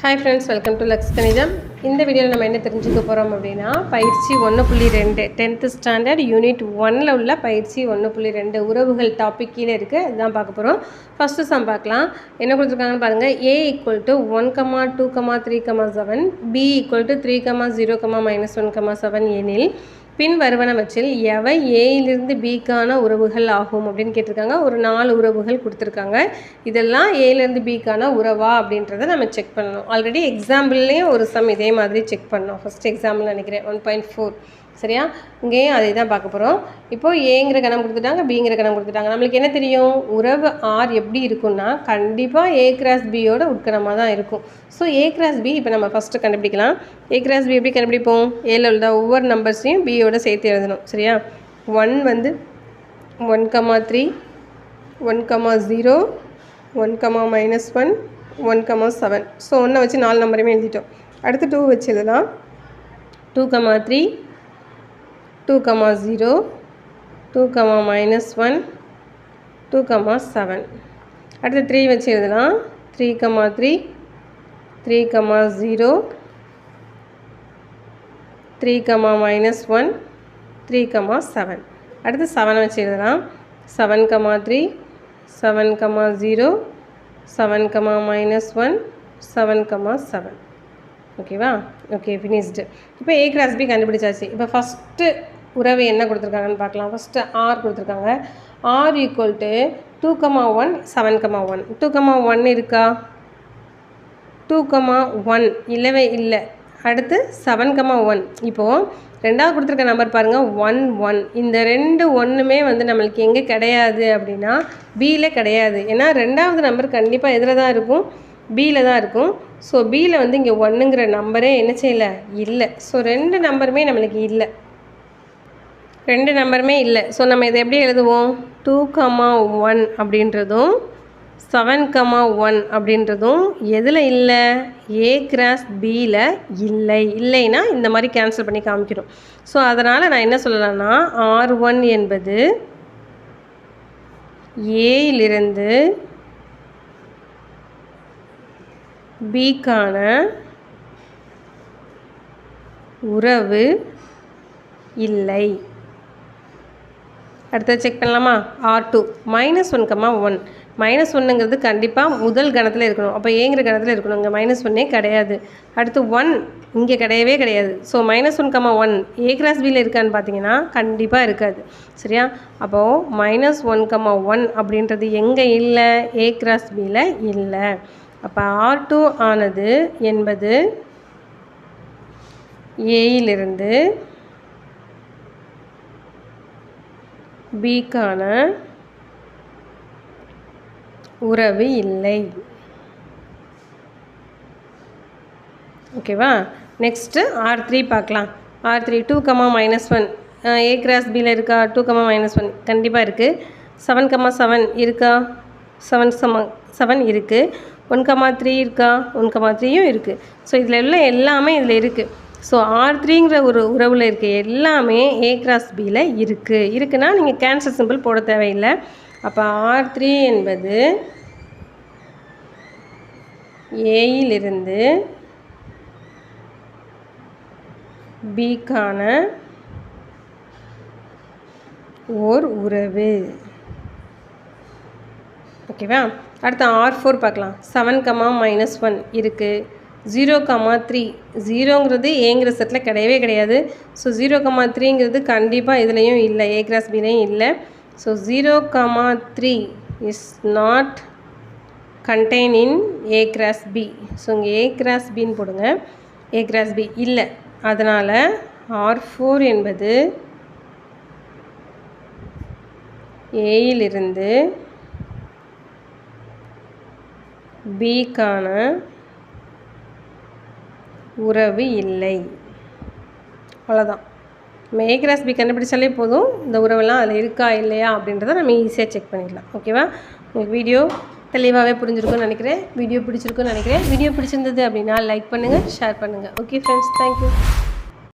Hi friends, welcome to Lux கணிதம். இந்த வீடியோவில் நம்ம என்ன தெரிஞ்சுக்க போகிறோம் அப்படின்னா, பயிற்சி 1.2 10th ஸ்டாண்டர்ட் யூனிட் 1ல் உள்ள பயிற்சி 1.2 உறவுகள் டாபிக் கீழே இருக்குது. அதுதான் பார்க்க போகிறோம். ஃபஸ்ட்டு சம் பார்க்கலாம். என்ன கொடுத்துருக்காங்கன்னு பாருங்கள். A = 1, 2, 3, 7, B = 3, 0, -1, 7 எனில் பின் வருவனவற்றில் எவை ஏயிலிருந்து பிக்கான உறவுகள் ஆகும் அப்படின்னு கேட்டிருக்காங்க. ஒரு 4 உறவுகள் கொடுத்துருக்காங்க. இதெல்லாம் ஏயிலேருந்து பிக்கான உறவா அப்படின்றத நம்ம செக் பண்ணணும். ஆல்ரெடி எக்ஸாம்பிள்லேயும் ஒரு சம் இதே மாதிரி செக் பண்ணோம். ஃபஸ்ட் எக்ஸாம்பிள் நினைக்கிறேன் 1.4. சரியா? இங்கேயும் அதே தான் பார்க்க போகிறோம். இப்போது ஏங்கிற கணம் கொடுத்துட்டாங்க, பிங்கிற கணம் கொடுத்துட்டாங்க. நம்மளுக்கு என்ன தெரியும்? உறவு ஆர் எப்படி இருக்குன்னா கண்டிப்பாக A கிராஸ் பியோட உட்கணமாக தான் இருக்கும். ஸோ A கிராஸ் பி இப்போ நம்ம ஃபஸ்ட்டு கண்டுபிடிக்கலாம். A கிராஸ் பி எப்படி கண்டுபிடிப்போம்? ஏல உள்ள ஒவ்வொரு நம்பர்ஸையும் பியோட சேர்த்து எழுதணும். சரியா? 1 வந்து 1, 3, 1, 0, 1, -1, 1, 7. ஸோ 1 வச்சு 4 நம்பரையுமே எழுதிட்டோம். அடுத்து 2 வச்சு எழுதலாம். 2, 3, 2, 0, 2, -1, 2, 7. அடுத்து 3 வச்சு எழுதலாம். 3, 3, 3, 0, 3, -1, 3, 7. அடுத்து 7 வச்சு எழுதலாம். 7, 3, 7, 0, 7, -1, 7, 7. ஓகேவா? Okay, finished. இப்போ A கிராஸ் பி கண்டுபிடிச்சாச்சு. இப்போ ஃபஸ்ட்டு உறவு என்ன கொடுத்துருக்காங்கன்னு பார்க்கலாம். ஃபஸ்ட்டு ஆர் கொடுத்துருக்காங்க. ஆர் = 2, 1, 7, 1. 2, 1 இருக்கா? 2, 1 இல்லவே இல்லை. அடுத்து 7, 1. இப்போது ரெண்டாவது கொடுத்துருக்க நம்பர் பாருங்கள், 1, 1. இந்த 2 1மே வந்து நம்மளுக்கு எங்கே கிடையாது அப்படின்னா பியில் கிடையாது. ஏன்னா ரெண்டாவது நம்பர் கண்டிப்பாக எதில் தான் இருக்கும்? பியில் தான் இருக்கும். ஸோ பியில் வந்து இங்கே 1ங்கிற நம்பரே என்ன செய்யலை? இல்லை. ஸோ 2 நம்பருமே நம்மளுக்கு இல்லை. 2 நம்பருமே இல்லை. ஸோ நம்ம இதை எப்படி எழுதுவோம்? 2, 1 அப்படின்றதும் 7, 1 அப்படின்றதும் எதில் இல்லை? A கிராஸ் பியில் இல்லை. இல்லைன்னா இந்த மாதிரி கேன்சல் பண்ணி காமிக்கிறோம். ஸோ அதனால் நான் என்ன சொல்லலாம்னா R1 என்பது ஏயிலிருந்து பிக்கான உறவு இல்லை. அடுத்தது செக் பண்ணலாமா? R2 -1, 1. -1ங்கிறது கண்டிப்பாக முதல் கணத்தில் இருக்கணும். அப்போ ஏங்கிற கணத்தில் இருக்கணும். இங்கே -1 கிடையாது. அடுத்து 1 இங்கே கிடையவே கிடையாது. ஸோ -1, 1 A கிராஸ் பியில் இருக்கான்னு பார்த்தீங்கன்னா கண்டிப்பாக இருக்காது. சரியா? அப்போது -1, 1 அப்படின்றது எங்கே இல்லை? A கிராஸ் பியில் இல்லை. அப்போ R2 ஆனது என்பது ஏயிலிருந்து பிக்கான உறவு இல்லை. ஓகேவா? நெக்ஸ்ட்டு R3 பார்க்கலாம். R3 2, -1 A கிராஸ் பியில் இருக்கா? 2, -1 கண்டிப்பாக இருக்குது. 7, 7 இருக்கா? 7 இருக்குது. 1, 3 இருக்கா? 1, 3யும் இருக்குது. ஸோ இதில் உள்ள எல்லாமே இதில் இருக்குது. ஸோ R3ங்கிற ஒரு உறவில் இருக்க எல்லாமே A கிராஸ் பியில் இருக்குன்னா நீங்கள் கேன்சல் சிம்பிள் போட தேவையில்லை. அப்போ R3 என்பது ஏயிலிருந்து பிக்கான ஓர் உறவு. ஓகேவா? அடுத்து R4 பார்க்கலாம். 7, -1 இருக்குது. 0, 3 0ங்கிறது ஏங்கிற செட்டில் கிடையவே கிடையாது. ஸோ 0, 3ங்கிறது கண்டிப்பாக இதுலேயும் இல்லை. A கிராஸ் பிலையும் இல்லை. So 0, 3 is not contain in A cross B. So இங்கே A கிராஸ் பின்னு போடுங்க. A கிராஸ் பி இல்லை. அதனால் R4 என்பது ஏயிலிருந்து பிக்கான உறவு இல்லை. அவ்வளோதான். நம்ம A கிராஸ் பி கண்டுபிடிச்சாலே போதும். இந்த உறவெல்லாம் அதில் இருக்கா இல்லையா அப்படின்றத நம்ம ஈஸியாக செக் பண்ணிடலாம். ஓகேவா? உங்களுக்கு வீடியோ தெளிவாகவே புரிஞ்சிருக்குன்னு நினைக்கிறேன். வீடியோ பிடிச்சிருக்குன்னு நினைக்கிறேன். வீடியோ பிடிச்சிருந்தது அப்படின்னா லைக் பண்ணுங்கள், ஷேர் பண்ணுங்கள். Okay friends, thank you.